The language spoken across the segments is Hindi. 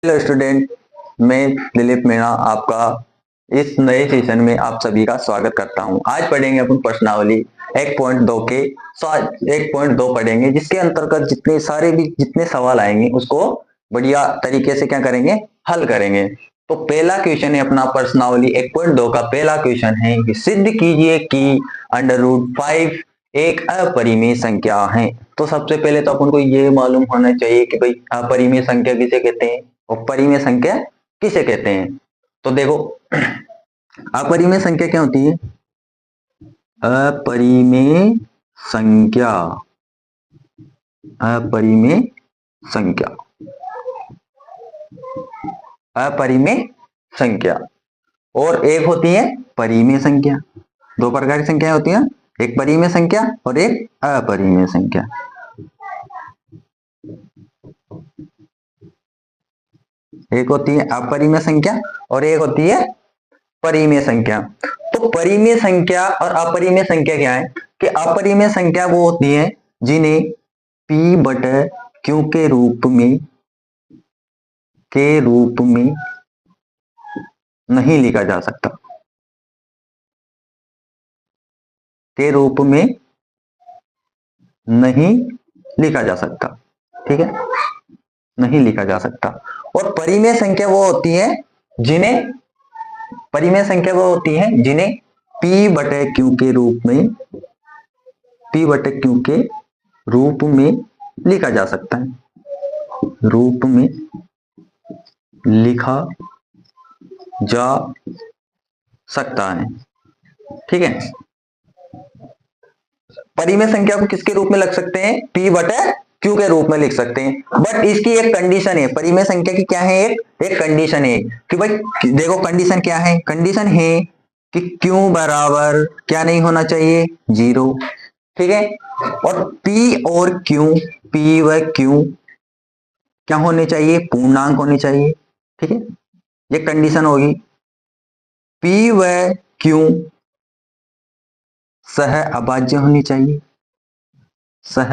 हेलो स्टूडेंट, मैं दिलीप मीणा आपका इस नए सेशन में आप सभी का स्वागत करता हूं। आज पढ़ेंगे अपन प्रश्नावली 1.2 के 1.2 पढ़ेंगे, जिसके अंतर्गत जितने सवाल आएंगे उसको बढ़िया तरीके से क्या करेंगे, हल करेंगे। तो पहला क्वेश्चन है अपना प्रश्नावली 1.2 का पहला क्वेश्चन है कि सिद्ध कीजिए कि √5 एक अपरिमेय संख्या है। तो सबसे पहले तो अपन को ये मालूम होना चाहिए कि भाई अपरिमेय संख्या किसे कहते हैं और परिमेय संख्या किसे कहते हैं। तो देखो, अपरिमेय संख्या क्या होती है? अपरिमेय संख्या, अपरिमेय संख्या, अपरिमेय संख्या। और एक होती है परिमेय संख्या। दो प्रकार की संख्याएं होती हैं, एक परिमेय संख्या और एक अपरिमेय संख्या। एक होती है अपरिमेय संख्या और एक होती है परिमेय संख्या। तो परिमेय संख्या और अपरिमेय संख्या क्या है कि अपरिमेय संख्या वो होती है जिन्हें P बटे Q के रूप में नहीं लिखा जा सकता, के रूप में नहीं लिखा जा सकता, ठीक है, नहीं लिखा जा सकता। और परिमेय संख्या वो होती है जिन्हें P बटे Q के रूप में लिखा जा सकता है, रूप में लिखा जा सकता है, ठीक है। परिमेय संख्या को किसके रूप में लिख सकते हैं? P बटे Q के रूप में लिख सकते हैं। बट इसकी एक कंडीशन है, परिमेय संख्या की क्या है, एक कंडीशन है कि भाई देखो कंडीशन क्या है, कंडीशन है कि Q बराबर क्या नहीं होना चाहिए, 0, ठीक है। और P और Q, P व Q क्या होने चाहिए, पूर्णांक होने चाहिए, ठीक है। ये कंडीशन होगी। P व Q सह अभाज्य होनी चाहिए, सह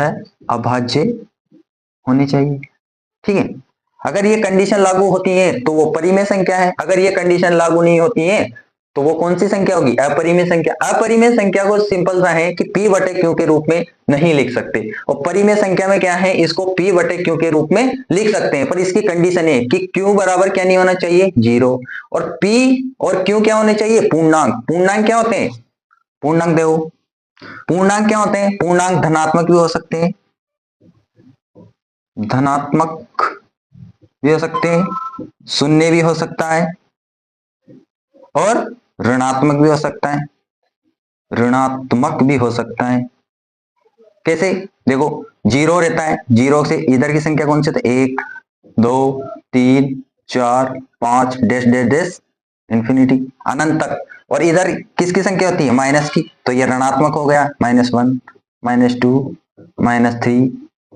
अभाज्य होनी चाहिए, ठीक है। अगर ये कंडीशन लागू होती है तो वो परिमेय संख्या है, अगर ये कंडीशन लागू नहीं होती है तो वो कौन सी संख्या होगी, अपरिमेय संख्या। अपरिमेय संख्या को सिंपल सा है कि P बटे Q के रूप में नहीं लिख सकते, और परिमेय संख्या में क्या है, इसको P बटे Q के रूप में लिख सकते हैं, पर इसकी कंडीशन है कि Q बराबर क्या नहीं होना चाहिए, 0, और P और Q क्या होने चाहिए, पूर्णांक। पूर्णांक क्या होते हैं, पूर्णांक देखो, पूर्णांक क्या होते हैं, पूर्णांक धनात्मक भी हो सकते हैं, धनात्मक भी हो सकते हैं, शून्य भी हो सकता है और ऋणात्मक भी हो सकता है, ऋणात्मक भी हो सकता है। कैसे, देखो 0 रहता है, 0 से इधर की संख्या कौन सी होती है, 1 2 3 4 5 डैश डैश डैश इंफिनिटी, अनंत तक। और इधर किसकी संख्या होती है, माइनस की, तो ये ऋणात्मक हो गया, -1 -2 -3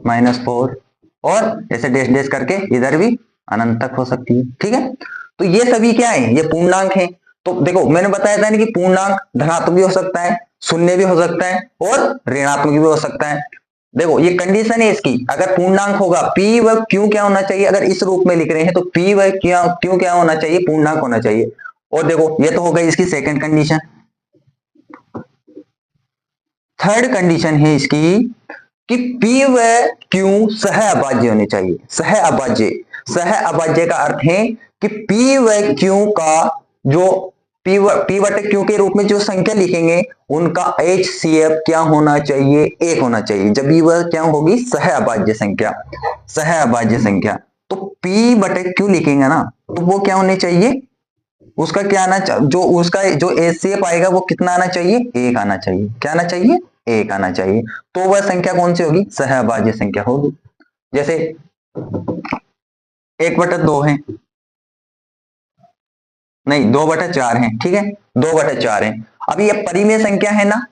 -4, और ऐसे डैश डैश करके इधर भी अनंत तक हो सकती है, ठीक है। तो ये सभी क्या है, ये पूर्णांक है। तो देखो मैंने बताया था ना कि पूर्णांक धनात्मक भी हो सकता है, शून्य भी हो सकता है और ऋणात्मक भी हो सकता है। देखो ये कंडीशन है इसकी, अगर पूर्णांक होगा P व Q क्या होना चाहिए, अगर इस रूप में लिख रहे हैं तो P व Q क्या होना चाहिए, पूर्णांक होना चाहिए। और देखो ये तो हो गई इसकी सेकंड कंडीशन। थर्ड कंडीशन है इसकी कि P व Q सह अभाज्य होने चाहिए, सह अभाज्य। सह अभाज्य का अर्थ है कि P व Q का जो P बटे Q के रूप में जो संख्या लिखेंगे उनका HCF क्या होना चाहिए, 1 होना चाहिए, जब भी वह क्या होगी, सह अभाज्य संख्या, सह अभाज्य संख्या। तो P बटे Q लिखेंगे ना तो वो क्या होने चाहिए, उसका क्या आना, जो उसका जो HCF आएगा वो कितना आना चाहिए, 1 आना चाहिए। क्या आना चाहिए, 1 आना चाहिए। तो वह संख्या कौन सी होगी, सहअभाज्य संख्या होगी। जैसे 1/2 है, नहीं 2/4 है, ठीक है, 2/4 है। अब ये परिमेय संख्या है ना,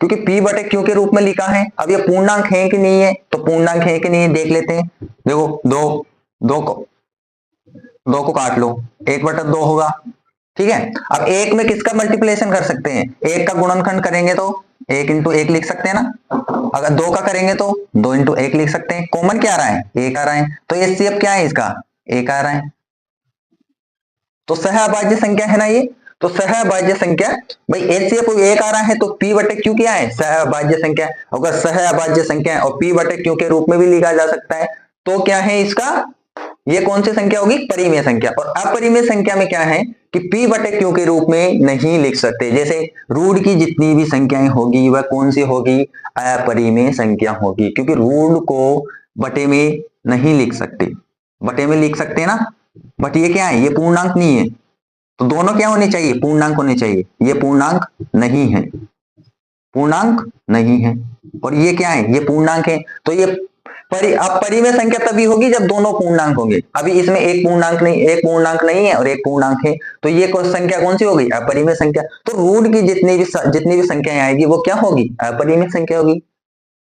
क्योंकि P बटे Q के रूप में लिखा है। अब ये पूर्णांक है कि नहीं है, तो पूर्णांक है कि नहीं है देख लेते हैं। देखो 2 को काट लो, 1/2 होगा, ठीक है। अब 1 में किसका मल्टीप्लिकेशन कर सकते हैं, 1 का गुणनखंड करेंगे तो 1 × 1 लिख सकते हैं ना, अगर 2 का करेंगे तो 2 × 1 लिख सकते हैं। कॉमन क्या आ रहा है, 1 आ रहा है, तो HCF क्या है इसका, एक आ रहा है, तो सहअभाज्य संख्या है ना ये। तो सहअभाज्य संख्या भाई एचसीएफ एक आ रहा है तो पी बटे क्यू क्या है, सहअभाज्य संख्या। अगर सहअभाज्य संख्या है और पी बटे क्यू के रूप में भी लिखा जा सकता है, तो क्या है इसका, ये कौन सी संख्या होगी, परिमेय संख्या। और अपरिमेय संख्या में क्या है कि पी बटे क्यू के रूप में नहीं लिख सकते। जैसे रूट की जितनी भी संख्याएं होगी वह कौन सी होगी, अपरिमेय संख्या होगी, क्योंकि रूट को बटे में नहीं लिख सकते। बटे में लिख सकते हैं ना, बट ये क्या है, ये पूर्णांक नहीं है। तो दोनों क्या होने चाहिए, पूर्णांक होने चाहिए। ये पूर्णांक नहीं है, पूर्णांक नहीं है, और ये क्या है, ये पूर्णांक है। तो ये अपरिमेय संख्या तभी होगी जब दोनों पूर्णांक होंगे। अभी इसमें एक पूर्णांक नहीं, एक पूर्णांक नहीं है और एक पूर्णांक है, तो ये संख्या कौन सी होगी, अपरिमेय संख्या। तो रूट की जितनी भी संख्याएं आएगी वो क्या होगी, अपरिमेय संख्या होगी।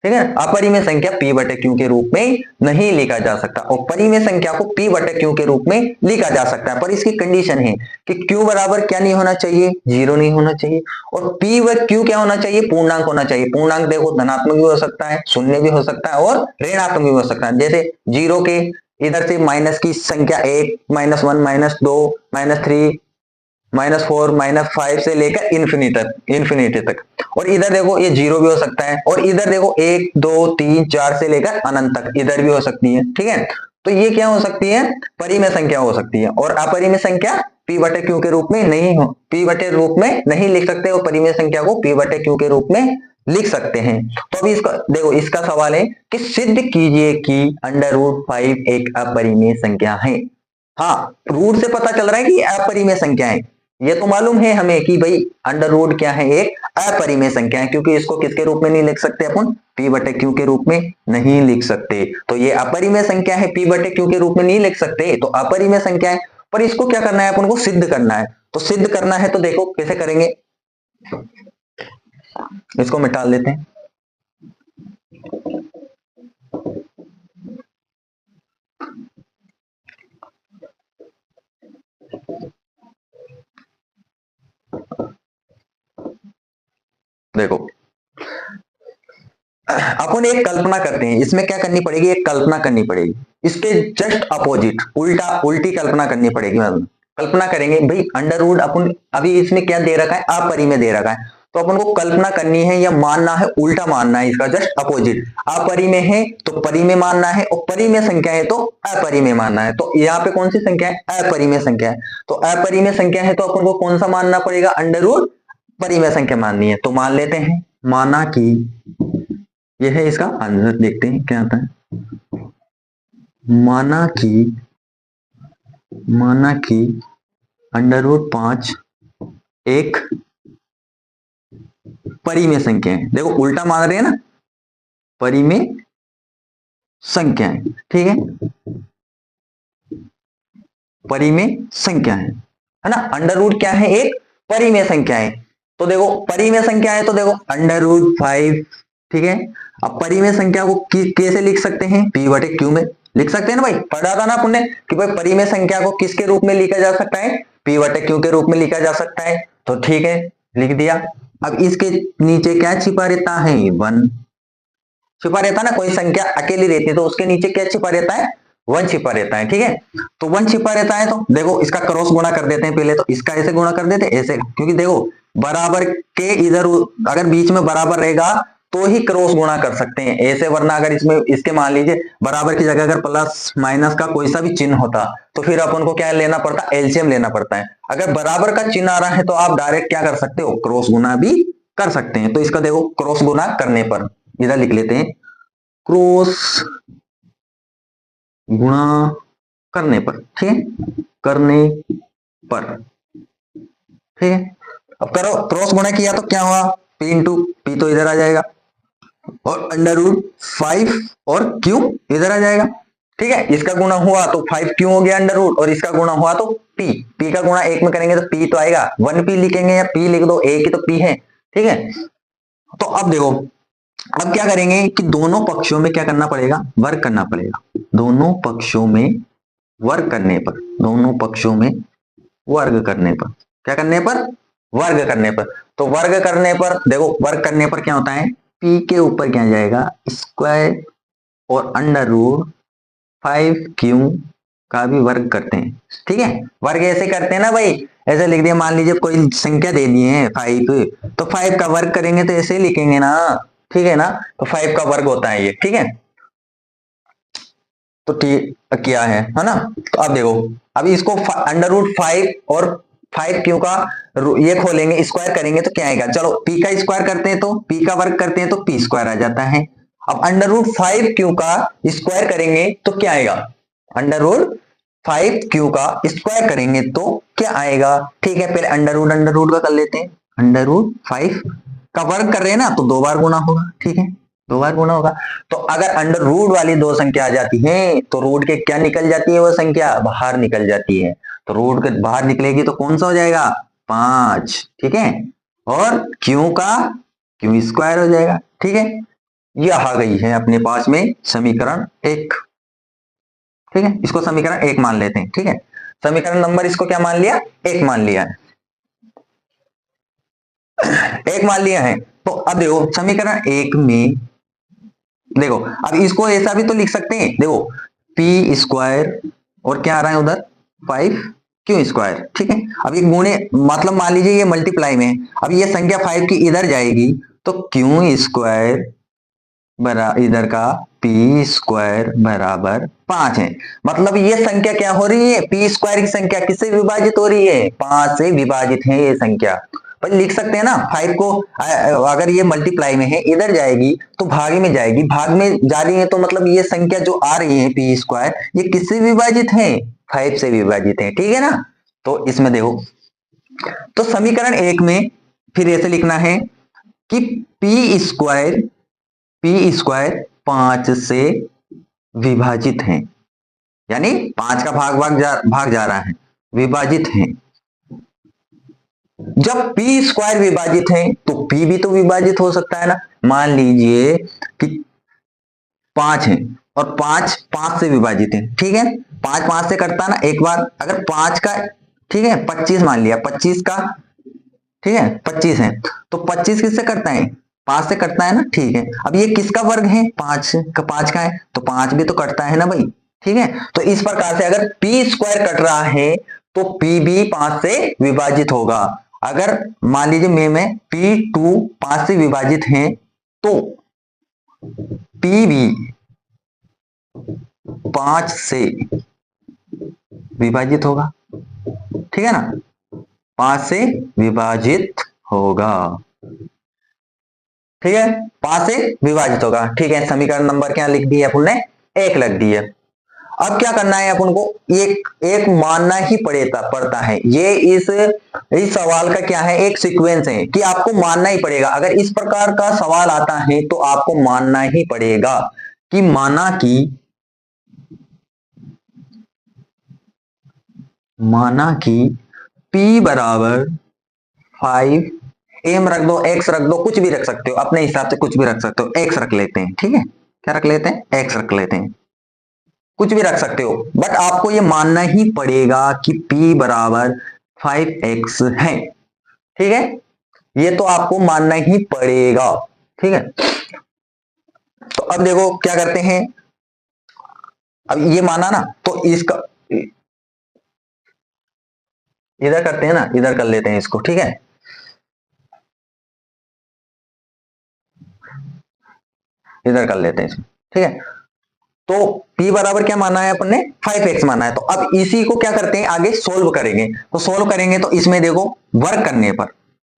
ठीक है, अपरिमेय संख्या पी बटे क्यू के रूप में नहीं लिखा जा सकता, और परिमेय संख्या को पी बटे क्यू के रूप में लिखा जा सकता है। पर इसकी कंडीशन है कि क्यू बराबर क्या नहीं होना चाहिए, जीरो नहीं होना चाहिए, और पी व क्यू क्या होना चाहिए, पूर्णांक होना चाहिए। पूर्णांक देखो धनात्मक भी हो सकता है, शून्य भी हो सकता है और ऋणात्मक भी हो सकता है। जैसे जीरो के इधर से माइनस की संख्या एक, -1, -2, -3, -4, -5 से लेकर इन्फिनिटी तक। और इधर देखो ये जीरो भी हो सकता है, और इधर देखो 1, 2, 3, 4 से लेकर अनंत तक इधर भी हो सकती है। ठीक है, तो ये क्या हो सकती है, परिमेय संख्या हो सकती है। और अपरिमेय संख्या पी बटे क्यू के रूप में नहीं हो, पी बटे रूप में नहीं लिख सकते, और परिमेय संख्या को पी बटे क्यू के रूप में लिख सकते हैं। तो अभी इसका देखो, इसका सवाल है कि सिद्ध कीजिए कि √5 एक अपरिमेय संख्या है। हाँ, रूट से पता चल रहा है कि अपरिमेय संख्या है। ये तो मालूम है हमें कि भाई अंडर रूट क्या है, एक अपरिमेय संख्या है, क्योंकि इसको किसके रूप में नहीं लिख सकते अपन, पी बटे क्यू के रूप में नहीं लिख सकते। तो ये अपरिमेय संख्या है, पी बटे क्यू के रूप में नहीं लिख सकते, तो अपरिमेय संख्या है। पर इसको क्या करना है, अपन को सिद्ध करना है। तो सिद्ध करना है तो देखो कैसे करेंगे, इसको मिटा लेते हैं। देखो अपन एक कल्पना करते हैं, इसमें क्या करनी पड़ेगी, एक कल्पना करनी पड़ेगी, इसके जस्ट अपोजिट उल्टी कल्पना करनी पड़ेगी। मतलब कल्पना करेंगे भाई अंडर रूट, अपन अभी इसमें क्या दे रखा है, अपरिमेय दे रखा है, तो अपन को कल्पना करनी है या मानना है, उल्टा मानना है, इसका जस्ट अपोजिट। अपरिमेय है तो परिमेय मानना है, और परिमेय संख्या है तो अपरिमेय मानना है। तो यहाँ पे कौन सी संख्या है, अपरिमेय संख्या है। तो अपरिमेय संख्या है तो अपन को कौन सा मानना पड़ेगा, अंडर रूट परिमेय संख्या माननी है। तो मान लेते हैं, माना कि यह है इसका आंसर, देखते हैं क्या आता है। माना कि √5 एक परिमेय संख्या है। देखो उल्टा मान रहे हैं ना, परिमेय संख्या है। ठीक है, परिमेय संख्या है ना। अंडर रूट क्या है, एक परिमेय संख्या है। तो देखो परिमेय संख्या है तो देखो √5। ठीक है, अब परिमेय संख्या को कैसे लिख सकते हैं, पी बटे क्यू में लिख सकते हैं ना भाई, पढ़ा था ना आपने कि भाई परिमेय संख्या को किसके रूप में लिखा जा सकता है, पी बटे क्यू के रूप में लिखा जा सकता है। तो ठीक है, लिख दिया। अब इसके नीचे क्या छिपा रहता है, 1 छिपा रहता है ना। कोई संख्या अकेली रहती है तो उसके नीचे क्या छिपा रहता है, 1 छिपा रहता है। ठीक है, तो 1 छिपा रहता है तो देखो इसका क्रॉस गुणा कर देते हैं पहले। तो इसका ऐसे गुणा कर देते हैं ऐसे, क्योंकि देखो बराबर के इधर अगर बीच में बराबर रहेगा तो ही क्रॉस गुणा कर सकते हैं ऐसे, वरना अगर इसमें इसके मान लीजिए बराबर की जगह अगर प्लस माइनस का कोई सा भी चिन्ह होता तो फिर अपन को क्या लेना पड़ता, एलसीएम लेना पड़ता है। अगर बराबर का चिन्ह आ रहा है तो आप डायरेक्ट क्या कर सकते हो, क्रॉस गुणा भी कर सकते हैं। तो इसका देखो क्रॉस गुणा करने पर इधर लिख लेते हैं, क्रॉस गुणा करने पर। ठीक है, करने पर। ठीक है, अब करो, क्रॉस गुणा किया तो क्या हुआ, पी इंटू पी तो इधर आ जाएगा, और √5 और क्यू इधर आ जाएगा। ठीक है, इसका गुणा हुआ तो 5 क्यू हो गया अंडर रूट, और इसका गुणा हुआ तो पी का गुणा एक में करेंगे तो पी तो आएगा, 1p लिखेंगे या पी लिख दो, एक ही तो पी है। ठीक है, तो अब देखो, अब क्या करेंगे कि दोनों पक्षों में क्या करना पड़ेगा, वर्ग करना पड़ेगा। दोनों पक्षों में वर्ग करने पर, दोनों पक्षों में वर्ग करने पर, क्या करने पर, वर्ग करने पर। तो वर्ग करने पर देखो, वर्ग करने पर क्या होता है, पी के ऊपर क्या जाएगा, स्क्वायर और अंडर रूट 5q का भी वर्ग करते हैं। ठीक है, वर्ग ऐसे करते हैं ना भाई, ऐसे लिख दिया, मान लीजिए कोई संख्या दे दी है 5, तो 5 का वर्ग करेंगे तो ऐसे लिखेंगे ना। ठीक है ना, तो 5 का वर्ग होता है ये। ठीक है, तो ठीक क्या है ना। तो अब देखो, अब इसको √5 और 5 क्यों का ये खोलेंगे, स्क्वायर करेंगे तो क्या आएगा। चलो पी का स्क्वायर करते हैं, तो पी का वर्ग करते हैं तो पी स्क्वायर आ जाता है। अब √5 क्यू का स्क्वायर करेंगे तो क्या आएगा, √5 क्यू का स्क्वायर करेंगे तो क्या आएगा। ठीक है, पहले अंडर रूट का कर लेते हैं। √5 का वर्ग कर रहे हैं ना, तो 2 बार गुना होगा। ठीक है, 2 बार गुना होगा। तो अगर अंडर रूट वाली 2 संख्या आ जाती है तो रूट के क्या निकल जाती है, वो संख्या बाहर निकल जाती है। तो रूट के बाहर निकलेगी तो कौन सा हो जाएगा, 5। ठीक है, और क्यू का क्यू स्क्वायर हो जाएगा। ठीक है, ये आ गई है अपने पास में समीकरण 1। ठीक है, इसको समीकरण 1 मान लेते हैं। ठीक है, समीकरण नंबर इसको क्या मान लिया, 1 मान लिया है। 1 मान लिया है। तो अब देखो समीकरण 1 में देखो, अब इसको ऐसा भी तो लिख सकते हैं, देखो पी स्क्वायर और क्या आ रहा है उधर 5 क्यू स्क्वायर। ठीक है, अब ये गुणे, मतलब मान लीजिए ये मल्टीप्लाई में है, अब ये संख्या 5 की इधर जाएगी तो क्यू स्क्वायर बराबर इधर का पी स्क्वायर बराबर 5 है। मतलब ये संख्या क्या हो रही है, पी स्क्वायर की संख्या किससे विभाजित हो रही है, 5 से विभाजित है ये संख्या। पर लिख सकते हैं ना 5 को, अगर ये मल्टीप्लाई में है इधर जाएगी तो भाग में जाएगी, भाग में जा रही है तो मतलब ये संख्या जो आ रही है पी स्क्वायर, ये किससे विभाजित है, 5 से विभाजित है। ठीक है ना, तो इसमें देखो, तो समीकरण 1 में फिर ऐसे लिखना है कि पी स्क्वायर 5 से विभाजित है, यानी 5 का भाग जा रहा है, विभाजित है। जब पी स्क्वायर विभाजित है तो पी भी तो विभाजित हो सकता है ना। मान लीजिए कि 5 है और 5 5 से विभाजित है। ठीक है, 5 5 से कटता है ना एक बार, अगर 5 का, ठीक है 25 मान लिया, 25 का, ठीक है 25 है, तो 25 किससे करता है, 5 से कटता है ना। ठीक है, अब ये किसका वर्ग है, 5 का है, तो 5 भी तो कटता है ना भाई। ठीक है, तो इस प्रकार से अगर पी स्क्वायर कट रहा है तो पी भी 5 से विभाजित होगा। अगर मान लीजिए में P2 5 से विभाजित है तो P भी 5 से विभाजित होगा। ठीक है ना, 5 से विभाजित होगा। ठीक है, 5 से विभाजित होगा। ठीक है, समीकरण नंबर क्या लिख दी है अपन ने, 1 लिख दी है। अब क्या करना है अपन को, एक मानना ही पड़ता है। ये इस सवाल का क्या है, एक सीक्वेंस है कि आपको मानना ही पड़ेगा। अगर इस प्रकार का सवाल आता है तो आपको मानना ही पड़ेगा कि माना कि P बराबर 5, एम रख दो, एक्स रख दो, कुछ भी रख सकते हो अपने हिसाब से, कुछ भी रख सकते हो, एक्स रख लेते हैं। ठीक है, क्या रख लेते हैं, एक्स रख लेते हैं, कुछ भी रख सकते हो, बट आपको ये मानना ही पड़ेगा कि P बराबर 5x है। ठीक है, ये तो आपको मानना ही पड़ेगा। ठीक है, तो अब देखो क्या करते हैं, अब ये माना ना तो इसका इधर करते हैं ना, इधर कर लेते हैं इसको। ठीक है, इधर कर लेते हैं इसको। ठीक है, तो P बराबर क्या माना है अपन ने, 5x माना है। तो अब इसी को क्या करते हैं, आगे सोल्व करेंगे। तो सोल्व करेंगे तो इसमें देखो वर्ग करने पर,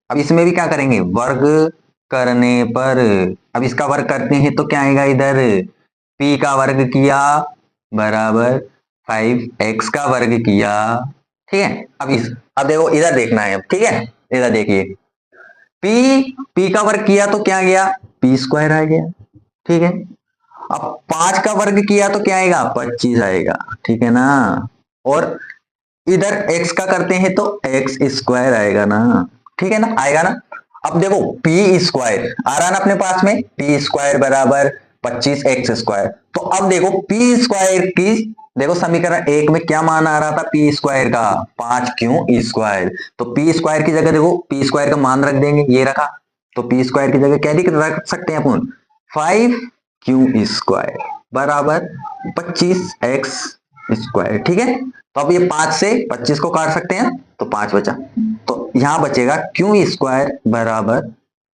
अब इसमें भी क्या करेंगे, वर्ग करने पर, अब इसका वर्ग करते हैं तो क्या आएगा इधर, P का वर्ग किया बराबर 5x का वर्ग किया। ठीक है, अब देखो इधर देखना है अब। ठीक है, इधर देखिए, P का वर्ग किया तो क्या गया, P स्क्वायर आ गया। ठीक है, अब 5 का वर्ग किया तो क्या आएगा, 25 आएगा। ठीक है ना, और इधर x का करते हैं तो एक्स स्क्वायर आएगा ना। ठीक है ना, आएगा ना। अब देखो पी स्क्वायर आ रहा ना अपने पास में, पी स्क्वायर बराबर 25x स्क्वायर। तो अब देखो पी स्क्वायर की, देखो समीकरण 1 में क्या मान आ रहा था पी स्क्वायर का, 5 क्यों स्क्वायर। तो पी स्क्वायर की जगह देखो पी स्क्वायर का मान रख देंगे, ये रखा, तो पी स्क्वायर की जगह क्या रख सकते हैं अपन, 5 क्यू स्क्वायर बराबर 25x स्क्वायर। ठीक है, तो अब ये 5 से 25 को काट सकते हैं, तो 5 बचा, तो यहां बचेगा क्यू स्क्वायर बराबर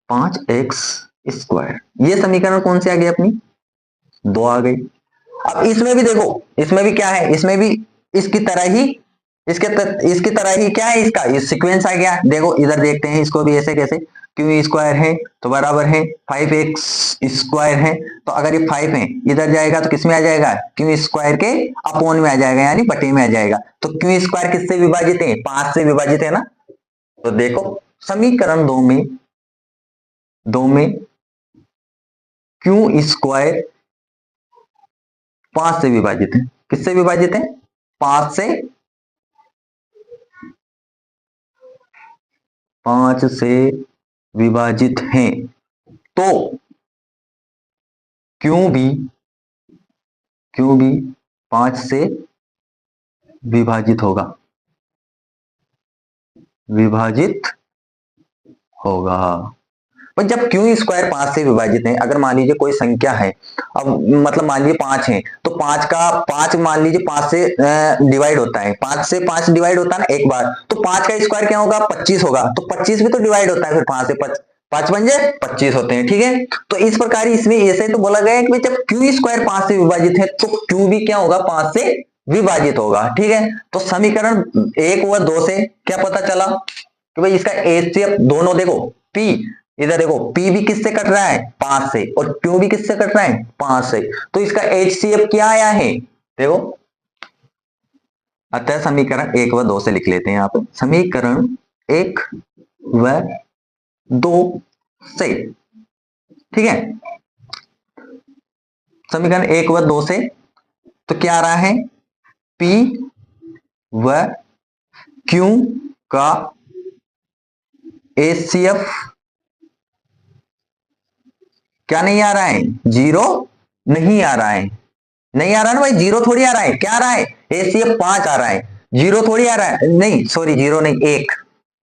5x स्क्वायर। ये समीकरण कौन सी आ गई अपनी, 2 आ गई। अब इसमें भी देखो, इसमें भी क्या है, इसमें भी इसकी तरह ही, इसकी तरह ही क्या है, इसका ये सीक्वेंस आ गया। देखो इधर देखते हैं इसको भी, ऐसे कैसे, क्यू स्क्वायर है तो बराबर है 5x स्क्वायर है, तो अगर ये 5 है इधर जाएगा तो किस में आ जाएगा, क्यू स्क्वायर के अपोन में आ जाएगा, यानी बटे में आ जाएगा। तो क्यू स्क्वायर किससे विभाजित है, 5 से विभाजित है ना। तो देखो समीकरण दो में क्यू स्क्वायर 5 से विभाजित है, किससे विभाजित है, 5 से विभाजित हैं, तो क्यों भी 5 से विभाजित होगा। पर जब क्यू स्क्वायर 5 से विभाजित है, अगर मान लीजिए कोई संख्या है, अब मतलब मान लीजिए 5 है, तो 5 मान लीजिए 5 से डिवाइड होता है, 5 से 5 डिवाइड होता है ना एक बार, तो 5 का स्क्वायर क्या होगा, 25 होगा, तो 25 भी तो डिवाइड होता है फिर 5 से, 5 पंजे 25 होते हैं। ठीक है, तो इस प्रकार इसमें ऐसे तो बोला गया है कि जब क्यू स्क्वायर 5 से विभाजित है तो क्यू भी क्या होगा, 5 से विभाजित होगा। ठीक है, तो समीकरण 1 व 2 से क्या पता चला कि भाई इसका एचसीएफ दोनों देखो, पी इधर देखो, पी भी किससे कट रहा है, 5 से, और क्यू भी किससे कट रहा है, 5 से, तो इसका एचसीएफ क्या आया है, देखो। अतः समीकरण 1 व 2 से लिख लेते हैं, आप समीकरण 1 व 2 से, ठीक है, समीकरण 1 व 2 से तो क्या आ रहा है, पी व क्यू का एचसीएफ क्या नहीं आ रहा है, 0 नहीं आ रहा है, नहीं आ रहा ना भाई, 0 थोड़ी आ रहा है, क्या आ रहा है, एचसीएफ 5 आ रहा है, 0 थोड़ी आ रहा है, नहीं सॉरी 0 नहीं 1,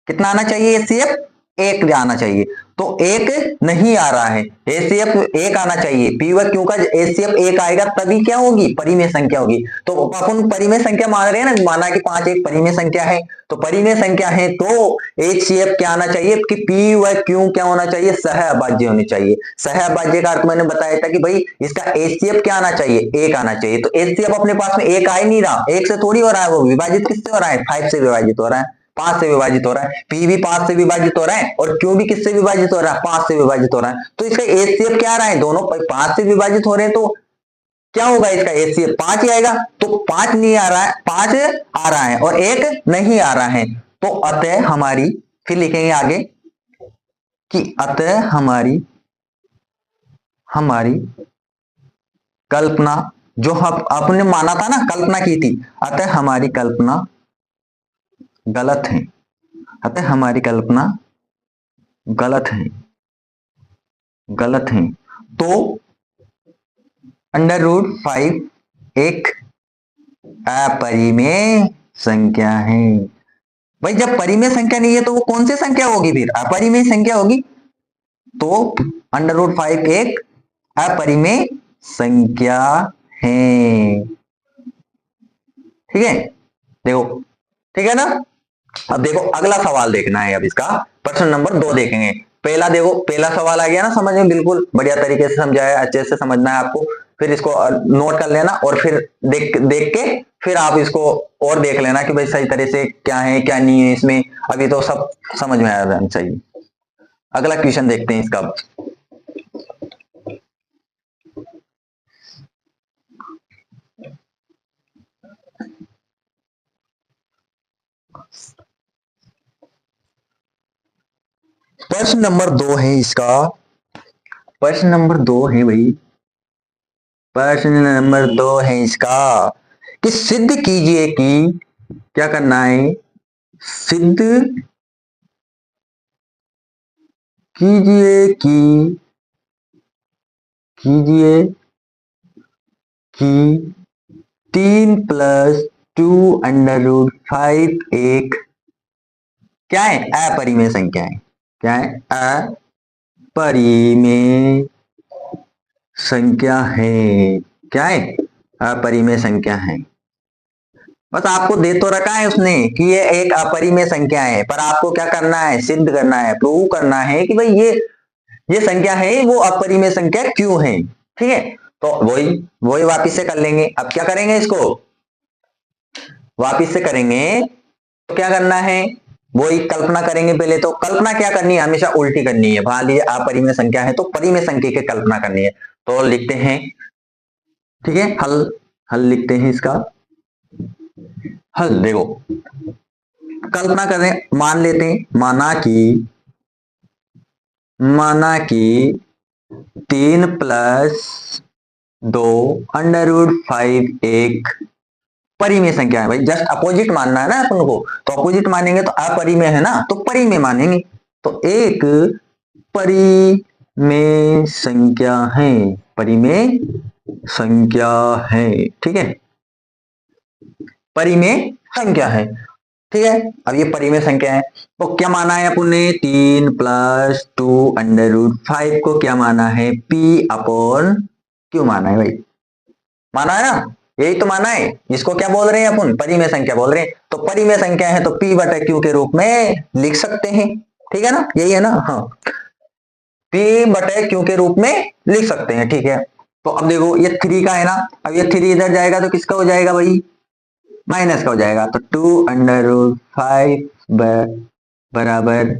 कितना आना चाहिए एचसीएफ, 1 आना चाहिए, तो 1 नहीं आ रहा है, एचसीएफ 1 आना चाहिए, पी व क्यू का एचसीएफ 1 आएगा तभी क्या होगी, परिमेय संख्या होगी। तो अपन परिमेय संख्या मान रहे हैं ना, माना कि 5 एक परिमेय संख्या है, तो परिमेय संख्या है तो एचसीएफ क्या आना चाहिए कि पी व क्यू क्या होना चाहिए, सहअभाज्य होनी चाहिए। सहअभाज्य का अर्थ मैंने बताया था कि भाई इसका एचसीएफ क्या आना चाहिए, 1 आना चाहिए, तो एचसीएफ अपने पास में 1 आ ही नहीं रहा, 1 से थोड़ी हो रहा है, वो विभाजित किससे हो रहा है, 5 से विभाजित हो रहा है, 5 से विभाजित हो रहा है, पी भी 5 से विभाजित हो रहा है और क्यू भी किससे विभाजित हो रहा है, 5 से विभाजित हो रहा है, तो इसका एचसीएफ क्या आ रहा है, दोनों 5 से विभाजित हो रहे हैं, तो क्या होगा इसका एचसीएफ 5 ही आएगा, तो 5 नहीं आ रहा है, 5 आ रहा है और 1 नहीं आ रहा है, तो अतः हमारी, फिर लिखेंगे आगे कि अतः हमारी कल्पना, जो हम आपने माना था ना, कल्पना की थी, अतः हमारी कल्पना गलत है, अतः हमारी कल्पना गलत है, तो √5 एक अपरिमेय संख्या है। भाई जब परिमेय संख्या नहीं है तो वो कौन सी संख्या होगी, फिर अपरिमेय संख्या होगी, तो √5 एक अपरिमेय संख्या है। ठीक है, देखो, ठीक है ना। अब देखो अगला सवाल देखना है, अब इसका प्रश्न नंबर 2 देखेंगे। पहला देखो, पहला सवाल आ गया ना समझ में, बिल्कुल बढ़िया तरीके से समझाया, अच्छे से समझना है आपको, फिर इसको नोट कर लेना और फिर देख देख के फिर आप इसको और देख लेना कि भाई सही तरह से क्या है क्या नहीं है इसमें, अभी तो सब समझ में आ जाना चाहिए। अगला क्वेश्चन देखते हैं इसका। प्रश्न नंबर 2 है इसका, प्रश्न नंबर 2 है भाई, प्रश्न नंबर 2 है इसका कि सिद्ध कीजिए कि, क्या करना है, सिद्ध कीजिए कि 3 + 2 √5 एक क्या है, अपरिमेय संख्या है, क्या है, अपरिमेय संख्या है, क्या है, अपरिमेय संख्या है। बस आपको दे तो रखा है उसने कि ये एक अपरिमेय संख्या है, पर आपको क्या करना है, सिद्ध करना है, प्रूव करना है कि भाई ये संख्या है वो अपरिमेय संख्या क्यों है। ठीक है, तो वही वही वापिस से कर लेंगे। अब क्या करेंगे, इसको वापिस से करेंगे तो क्या करना है, वही कल्पना करेंगे। पहले तो कल्पना क्या करनी है, हमेशा उल्टी करनी है। मान लीजिए अपरिमेय संख्या है तो परिमेय संख्या की कल्पना करनी है। तो लिखते हैं, ठीक है, हल हल लिखते हैं इसका। हल देखो, कल्पना करें, मान लेते हैं, माना कि 3+2 √5 एक परिमेय संख्या है। भाई जस्ट अपोजिट मानना है ना अपन को, तो अपोजिट मानेंगे तो अपरिमेय है ना, तो परिमेय मानेंगे। तो एक परिमेय संख्या है, परिमेय संख्या है, ठीक है, परिमेय संख्या है। ठीक है, अब ये परिमेय संख्या है तो क्या माना है अपन ने, 3+2 √5 को क्या माना है, P/Q माना है। भाई माना है ना, यही तो माना है, जिसको क्या बोल रहे हैं अपन, परिमेय संख्या बोल रहे हैं। तो परिमेय संख्या है तो P/Q के रूप में लिख सकते हैं। ठीक है ना, यही है ना, हाँ, P/Q के रूप में लिख सकते हैं। ठीक है, तो अब देखो ये 3 का है ना, अब ये 3 इधर जाएगा तो किसका हो जाएगा भाई, माइनस का हो जाएगा। तो 2 √5 बराबर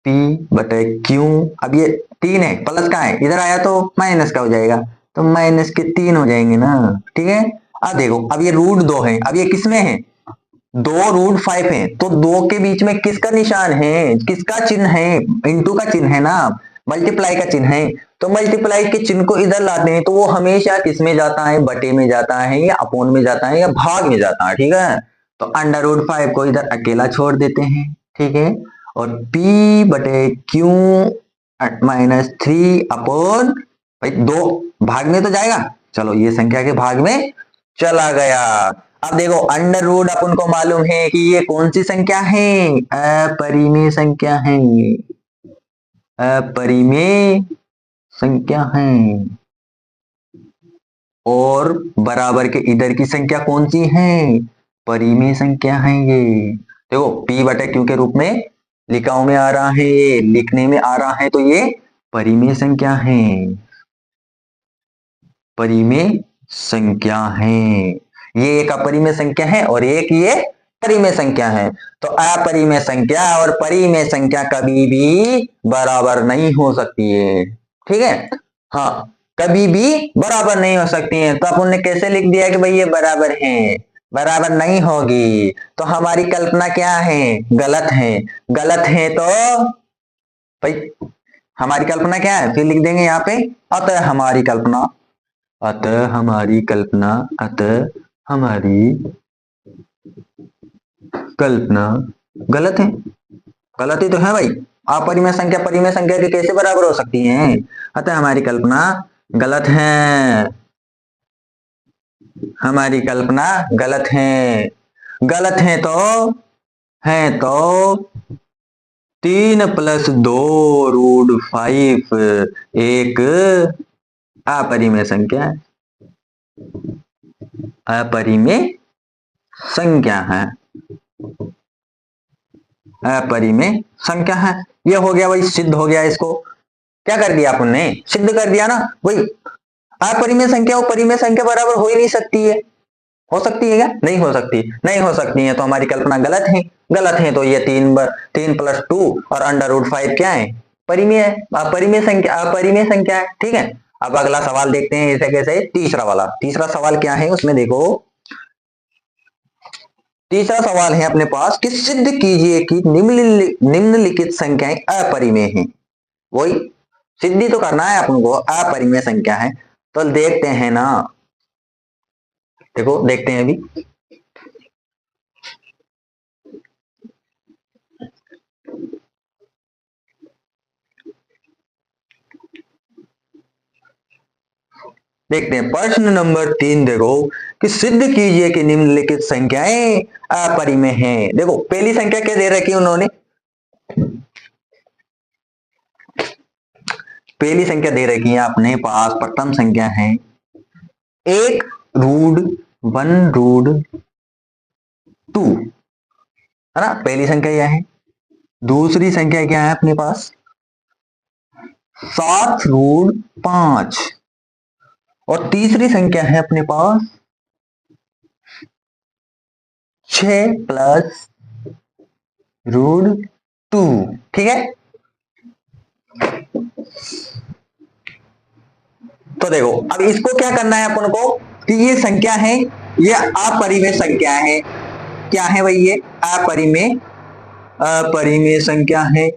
P/Q। अब ये 3 है, प्लस का है, इधर आया तो माइनस का हो जाएगा, तो माइनस के 3 हो जाएंगे ना। ठीक है, अब देखो, अब ये √2 है, अब ये किसमें है, 2 √5 है, तो 2 के बीच में किसका निशान है, किसका चिन्ह है, इंटू का चिन्ह है ना, मल्टीप्लाई का चिन्ह है। तो मल्टीप्लाई के चिन्ह को इधर लाते हैं तो वो हमेशा किस में जाता है, बटे में जाता है, या अपोन में जाता है, या भाग में जाता है। ठीक है, तो √5 को इधर अकेला छोड़ देते हैं। ठीक है, और P/Q -3 भाई 2 भाग में तो जाएगा, चलो ये संख्या के भाग में चला गया। अब देखो अंडर रूट अपन को मालूम है कि ये कौन सी संख्या है, अपरिमेय संख्या है, ये अपरिमेय संख्या है। और बराबर के इधर की संख्या कौन सी है, परिमेय संख्या है ये। देखो P/Q के रूप में लिखाव में आ रहा है, ये लिखने में आ रहा है, तो ये परिमेय संख्या है, परिमेय संख्या है। ये एक अपरिमेय संख्या है और एक ये परिमेय संख्या है। तो अपरिमेय संख्या और परिमेय संख्या कभी भी बराबर नहीं हो सकती है। ठीक है, हाँ, कभी भी बराबर नहीं हो सकती है। तो अपन ने कैसे लिख दिया कि भाई ये बराबर है, बराबर नहीं होगी। तो हमारी कल्पना क्या है, गलत है, गलत है तो भाई हमारी कल्पना क्या है, फिर लिख देंगे यहाँ पे, अतः हमारी कल्पना, अतः हमारी कल्पना, अतः हमारी कल्पना गलत है। गलत ही तो है भाई, अपरिमेय संख्या परिमेय संख्या के कैसे बराबर हो सकती है, अतः हमारी कल्पना गलत है, हमारी कल्पना गलत है। गलत है तो 3+2 √5 एक अपरिमेय संख्या है, अपरिमेय संख्या है, अपरिमेय संख्या है। ये हो गया भाई, सिद्ध हो गया। इसको क्या कर दिया अपन ने, सिद्ध कर दिया ना। भाई अपरिमेय संख्या और परिमेय संख्या बराबर हो ही नहीं सकती है, हो सकती है क्या, नहीं हो सकती, नहीं हो सकती है, तो हमारी कल्पना गलत है। गलत है तो ये 3+2 और √5 क्या है, परिमेय है, अपरिमेय संख्या, अपरिमेय संख्या है। ठीक है, अब अगला सवाल देखते हैं ऐसे कैसे, तीसरा वाला। तीसरा सवाल क्या है उसमें देखो, तीसरा सवाल है अपने पास कि सिद्ध कीजिए कि निम्नलिखित संख्याएं अपरिमेय हैं। वही सिद्धि तो करना है अपन को, अपरिमेय संख्या है। तो देखते हैं ना, देखो देखते हैं अभी। देखते हैं प्रश्न नंबर 3, देखो कि सिद्ध कीजिए कि निम्नलिखित संख्याएं अपरिमेय हैं। देखो पहली संख्या क्या दे रखी है उन्होंने, पहली संख्या दे रखी है अपने पास, प्रथम संख्या है 1 √1 √, 2, है ना, पहली संख्या यह है। दूसरी संख्या क्या है अपने पास, 7√5, और तीसरी संख्या है अपने पास 6+√2। ठीक है, तो देखो अब इसको क्या करना है अपन को कि ये संख्या है, ये अपरिमेय संख्या है। क्या है भाई, ये अपरिमेय अपरिमेय संख्या है,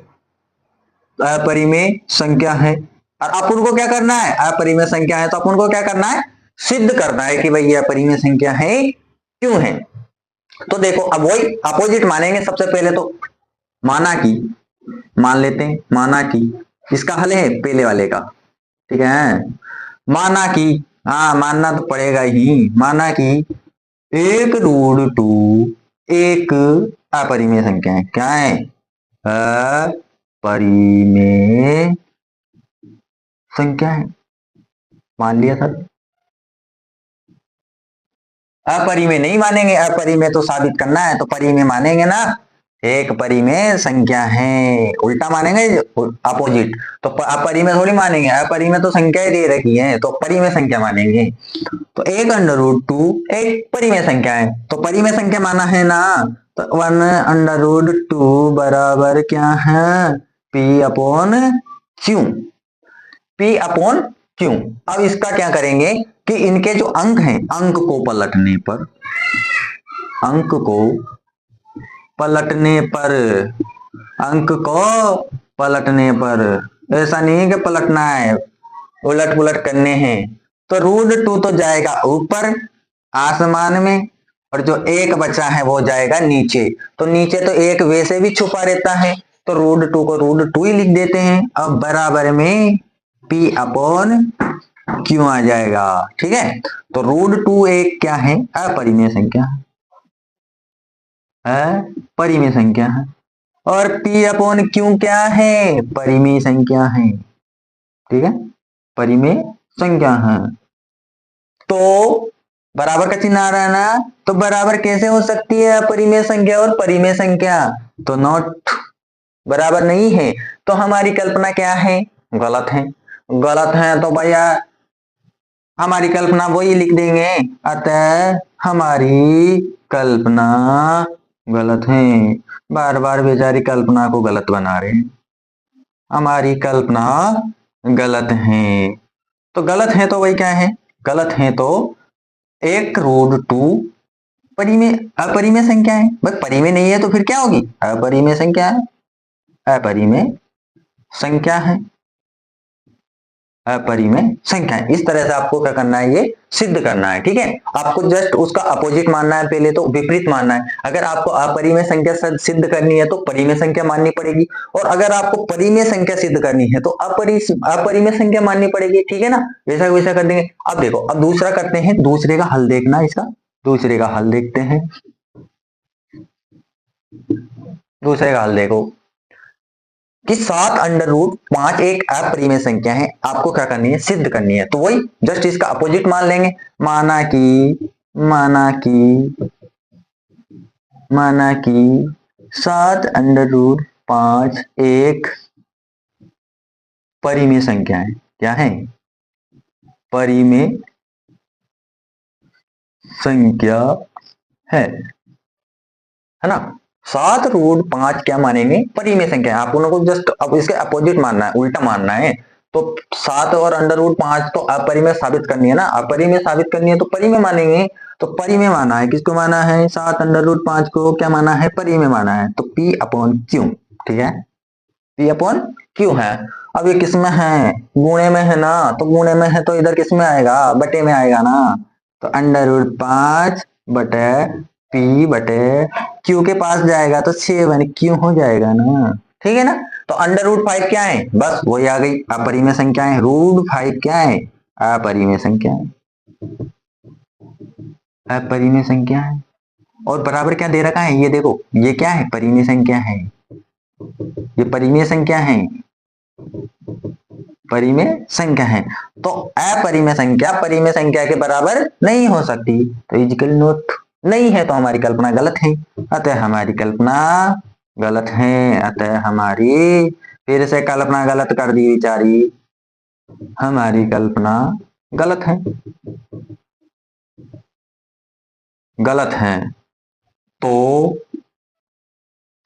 अपरिमेय संख्या है। और अपन को क्या करना है, अपरिमेय संख्या है तो अपन को क्या करना है, सिद्ध करना है कि भाई ये अपरिमेय संख्या है क्यों है। तो देखो अब वही अपोजिट मानेंगे। सबसे पहले तो माना कि, मान लेते हैं माना कि इसका हल है पहले वाले का, ठीक है। माना कि, हाँ मानना तो पड़ेगा ही, माना कि 1√2 एक अपरिमेय संख्या है। क्या है, अपरिमेय संख्या है, मान लिया सर। अपरिमेय नहीं मानेंगे, अपरिमेय तो साबित करना है, तो परिमेय मानेंगे ना, एक परिमेय संख्या है, उल्टा मानेंगे अपोजिट। तो अपरिमेय थोड़ी मानेंगे, अपरिमेय तो संख्या ही दे रखी है, तो परिमेय संख्या मानेंगे। तो 1√2 एक परिमेय संख्या है, तो परिमेय संख्या माना है ना, तो 1√2 बराबर क्या है, P/Q। P/Q। अब इसका क्या करेंगे कि इनके जो अंक हैं, अंक को पलटने पर, अंक को पलटने पर, अंक को पलटने पर, ऐसा नहीं है कि पलटना है, उलट पुलट करने हैं। तो √2 तो जाएगा ऊपर आसमान में, और जो एक बचा है वो जाएगा नीचे। तो नीचे तो एक वैसे भी छुपा रहता है, तो √2 को √2 ही लिख देते हैं। अब बराबर में P/Q आ जाएगा। ठीक है, तो √2 एक क्या है, अपरिमेय संख्या है, परिमेय संख्या है, और P/Q क्या है, परिमेय संख्या है। ठीक है, परिमेय संख्या है। तो बराबर का चिन्ह आ रहा है ना, तो बराबर कैसे हो सकती है अपरिमेय संख्या और परिमेय संख्या, तो नॉट बराबर नहीं है। तो हमारी कल्पना क्या है, गलत है। गलत है तो भैया हमारी कल्पना वही लिख देंगे, अतः हमारी कल्पना गलत है। बार बार बेचारी कल्पना को गलत बना रहे हैं, हमारी कल्पना गलत है। तो गलत है तो वही क्या है, गलत है तो 1√2 परिमेय अपरिमेय संख्या है। बस परिमेय नहीं है तो फिर क्या होगी, अपरिमेय संख्या है, अपरिमेय संख्या है, अपरिमेय संख्या है। इस तरह से आपको क्या करना है, ये सिद्ध करना है। ठीक है, आपको जस्ट उसका अपोजिट मानना है, पहले तो विपरीत मानना है। अगर आपको अपरिमेय संख्या सिद्ध करनी है तो परिमेय संख्या माननी पड़ेगी, और अगर आपको परिमेय संख्या सिद्ध करनी है तो अपरिमेय संख्या माननी पड़ेगी। ठीक है ना, वैसा वैसा कर देंगे। अब देखो, अब दूसरा करते हैं, दूसरे का हल देखना इसका, दूसरे का हल देखते हैं। दूसरे का हल देखो कि 7√5 एक अपरिमेय संख्या है, आपको क्या करनी है, सिद्ध करनी है। तो वही जस्ट इसका अपोजिट मान लेंगे। माना कि माना कि माना कि 7√5 एक परिमेय संख्या है। क्या है, परिमेय संख्या है ना। 7√5 क्या मानेंगे, परिमेय संख्या है। आप उनको जस्ट अब इसके अपोजिट मानना है, उल्टा मानना है। तो 7 और √5 तो अपरिमेय साबित करनी है ना, अपरिमेय साबित करनी है तो परिमेय मानेंगे। तो परिमेय माना है, किसको माना है, 7√5 को क्या माना है, परिमेय माना है। तो P/Q। ठीक है, P/Q है। अब ये किसमें है, गुणे में है ना, तो गुणे में है तो इधर किसमें आएगा, बटे में आएगा ना। तो √5 बटे P/Q के पास जाएगा तो 7Q हो जाएगा ना। ठीक है ना, तो √5 क्या है, बस वही आ गई, अपरिमेय संख्या है। √5 क्या है, अपरिमेय संख्या है, अपरिमेय संख्या है। और बराबर क्या दे रखा है, ये देखो, ये क्या है, परिमेय संख्या है, ये परिमेय संख्या है, परिमेय संख्या है। तो अपरिमेय संख्या परिमेय संख्या के बराबर नहीं हो सकती, तो इजिकल नोट नहीं है तो हमारी कल्पना गलत है, अतः हमारी कल्पना गलत है, अतः हमारी, फिर से कल्पना गलत कर दी बेचारी, हमारी कल्पना गलत है, गलत है। तो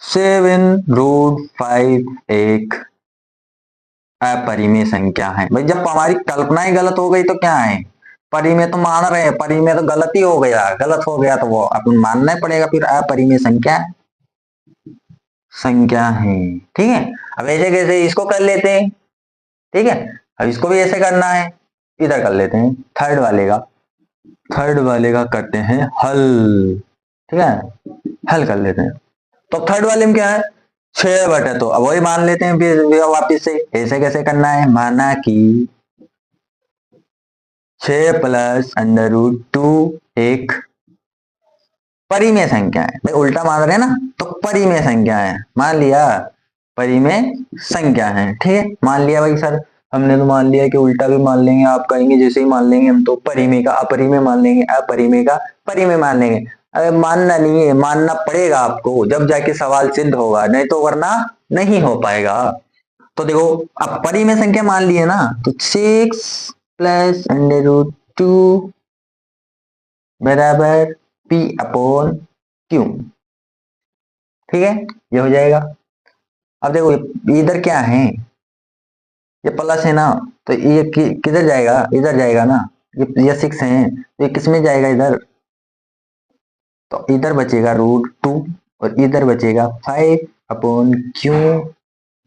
7√5 एक अपरिमेय संख्या है। भाई जब हमारी कल्पना ही गलत हो गई तो क्या है, परिमेय तो मान रहे हैं, परिमेय तो गलत ही हो गया, गलत हो गया तो वो अपन मानना ही पड़ेगा, फिर अपरिमेय संख्या संख्या है। ठीक है, अब ऐसे कैसे इसको कर लेते हैं, ठीक है, अब इसको भी ऐसे करना है, इधर कर लेते हैं, थर्ड वाले का करते हैं हल, ठीक है, हल कर लेते हैं। तो थर्ड वाले में क्या है, 6/2, तो अब वही मान लेते हैं फिर वापिस से, ऐसे कैसे करना है, माना कि 6 + √2 एक परिमेय संख्या है। भाई उल्टा मान रहे हैं ना, तो परिमेय संख्या है, मान लिया परिमेय संख्या है। ठीक है, मान लिया भाई सर, हमने तो मान लिया कि उल्टा भी मान लेंगे, आप कहेंगे जैसे ही मान लेंगे हम तो परिमेय का अपरिमेय मान लेंगे, अपरिमेय का परिमेय मान लेंगे। अरे मानना नहीं है, मानना पड़ेगा आपको, जब जाके सवाल सिद्ध होगा, नहीं तो वरना नहीं हो पाएगा। तो देखो, अब परिमेय संख्या मान लिए ना, तो 6 + √2 बराबर P/Q। ठीक है, ये हो जाएगा। अब देखो इधर क्या है, ये प्लस है ना, तो ये किधर जाएगा, इधर जाएगा ना, ये 6 है तो ये किसमें जाएगा, इधर, तो इधर बचेगा √2 और इधर बचेगा 5/Q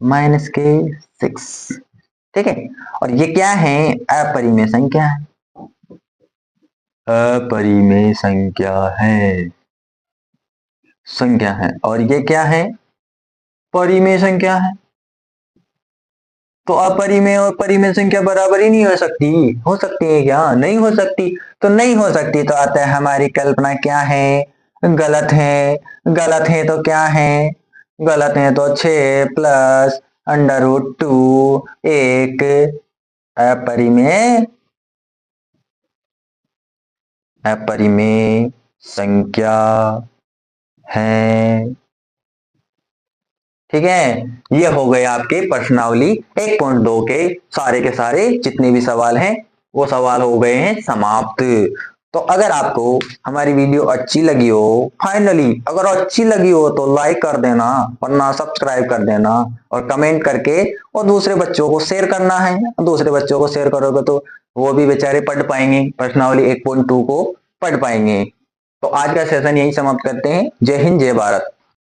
- K6। ठीक है, और ये क्या है, अपरिमेय संख्या है, अपरिमेय संख्या है, और ये क्या है, परिमेय संख्या है। तो अपरिमेय और परिमेय संख्या बराबर ही नहीं हो सकती है क्या, नहीं हो सकती, तो नहीं हो सकती, तो अतः हमारी कल्पना क्या है, गलत है, गलत है तो क्या है, गलत है तो 6 + √2 एक अपरिमेय संख्या है। ठीक है, ये हो गए आपके प्रश्नावली 1.2 के सारे जितने भी सवाल हैं वो सवाल हो गए हैं समाप्त। तो अगर आपको हमारी वीडियो अच्छी लगी हो, फाइनली अगर अच्छी लगी हो तो लाइक कर देना, वरना सब्सक्राइब कर देना, और कमेंट करके और दूसरे बच्चों को शेयर करना है, दूसरे बच्चों को शेयर करोगे तो वो भी बेचारे पढ़ पाएंगे, प्रश्नावली 1.2 को पढ़ पाएंगे। तो आज का सेशन यही समाप्त करते हैं। जय हिंद, जय भारत।